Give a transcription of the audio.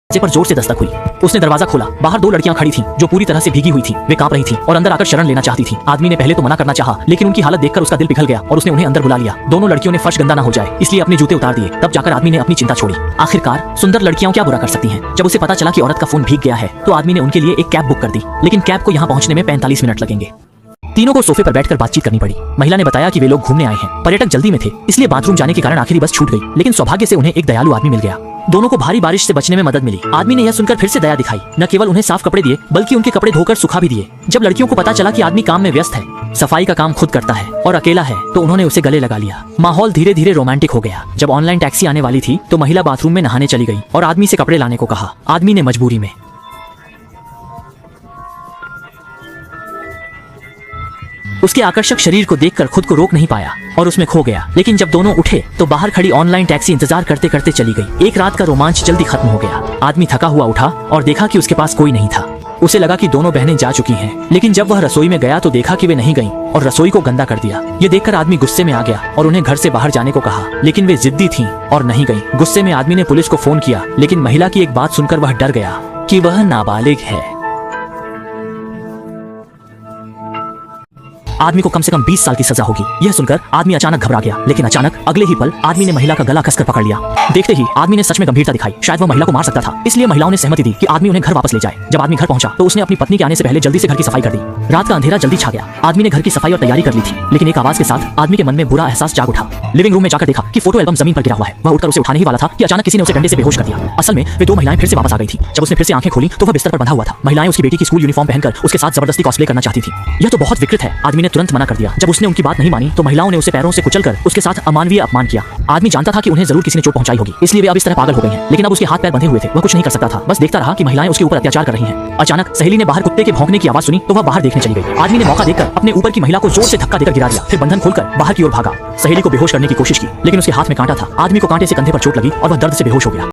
दरवाजे पर जोर से दस्तक हुई। उसने दरवाजा खोला। बाहर दो लड़कियां खड़ी थीं, जो पूरी तरह से भीगी हुई थीं। वे कांप रही थीं और अंदर आकर शरण लेना चाहती थीं। आदमी ने पहले तो मना करना चाहा, लेकिन उनकी हालत देखकर उसका दिल पिघल गया और उसने उन्हें अंदर बुला लिया। दोनों लड़कियों ने फर्श गंदा ना हो जाए इसलिए अपने जूते उतार दिए। तब जाकर आदमी ने अपनी चिंता छोड़ी। आखिरकार सुंदर लड़कियां क्या बुरा कर सकती हैं। जब उसे पता चला कि औरत का फोन भीग गया है तो आदमी ने उनके लिए एक कैब बुक कर दी, लेकिन कैब को यहाँ पहुंचने में 45 मिनट लगेंगे। तीनों को सोफे पर बैठकर बातचीत करनी पड़ी। महिला ने बताया कि वे लोग घूमने आए हैं, पर्यटक जल्दी में थे, इसलिए बाथरूम जाने के कारण आखिरी बस छूट गई। लेकिन सौभाग्य से उन्हें एक दयालु आदमी मिल गया। दोनों को भारी बारिश से बचने में मदद मिली। आदमी ने यह सुनकर फिर से दया दिखाई। न केवल उन्हें साफ कपड़े दिए बल्कि उनके कपड़े धोकर सुखा भी दिए। जब लड़कियों को पता चला कि आदमी काम में व्यस्त है, सफाई का काम खुद करता है और अकेला है, तो उन्होंने उसे गले लगा लिया। माहौल धीरे धीरे रोमांटिक हो गया। जब ऑनलाइन टैक्सी आने वाली थी तो महिला बाथरूम में नहाने चली गई और आदमी से कपड़े लाने को कहा। आदमी ने मजबूरी में उसके आकर्षक शरीर को देखकर खुद को रोक नहीं पाया और उसमें खो गया। लेकिन जब दोनों उठे तो बाहर खड़ी ऑनलाइन टैक्सी इंतजार करते करते चली गई। एक रात का रोमांच जल्दी खत्म हो गया। आदमी थका हुआ उठा और देखा कि उसके पास कोई नहीं था। उसे लगा कि दोनों बहनें जा चुकी हैं, लेकिन जब वह रसोई में गया तो देखा कि वे नहीं गईं और रसोई को गंदा कर दिया। ये देखकर आदमी गुस्से में आ गया और उन्हें घर से बाहर जाने को कहा, लेकिन वे जिद्दी थीं और नहीं गईं। गुस्से में आदमी ने पुलिस को फोन किया, लेकिन महिला की एक बात सुनकर वह डर गया कि वह नाबालिग है। आदमी को कम से कम 20 साल की सजा होगी। यह सुनकर आदमी अचानक घबरा गया, लेकिन अचानक अगले ही पल आदमी ने महिला का गला कसकर पकड़ लिया। देखते ही आदमी ने सच में गंभीरता दिखाई। शायद वह महिला को मार सकता था, इसलिए महिलाओं ने सहमति दी कि आदमी उन्हें घर वापस ले जाए। जब आदमी घर पहुंचा तो उसने अपनी पत्नी के आने से पहले जल्दी से घर की सफाई कर दी। रात का अंधेरा जल्दी छा गया। आदमी ने घर की सफाई और तैयारी कर ली थी, लेकिन एक आवाज के साथ आदमी के मन में बुरा एहसास जाग उठा। लिविंग रूम में जाकर देखा कि फोटो एल्बम जमीन पर गिरा हुआ है। वह उठकर उसे उठाने ही वाला था कि अचानक किसी ने उसे डंडे से बेहोश कर दिया। असल में वे दो महिलाएं फिर से वापस आ गई थी। जब उसने फिर से आंखें खोली तो वह बिस्तर पर बंधा हुआ था। महिलाएं उसकी बेटी की स्कूल यूनिफॉर्म पहनकर उसके साथ जबरदस्ती कॉस्प्ले करना चाहती थी। यह तो बहुत विकृत है। आदमी ने तुरंत मना कर दिया। जब उसने उनकी बात नहीं मानी तो महिलाओं ने उसे पैरों से कुचलकर उसके साथ अमानवीय अपमान किया। आदमी जानता था कि उन्हें जरूर किसी ने चोट पहुंचाई होगी, इसलिए वे अब इस तरह पागल हो गई हैं। लेकिन अब उसके हाथ पैर बंधे हुए थे, वह कुछ नहीं कर सकता था। बस देखता रहा कि महिलाएं उसके ऊपर अत्याचार कर रही हैं। अचानक सहेली ने बाहर कुत्ते के भौंकने की आवाज सुनी तो वह बाहर देखने चली गई। आदमी ने मौका देखकर अपने ऊपर की महिला को जोर से धक्का देकर गिरा दिया, फिर बंधन खोलकर बाहर की ओर भागा। सहेली को बेहोश करने की कोशिश की, लेकिन उसके हाथ में कांटा था। आदमी को कांटे से कंधे पर चोट लगी और वह दर्द से बेहोश हो गया।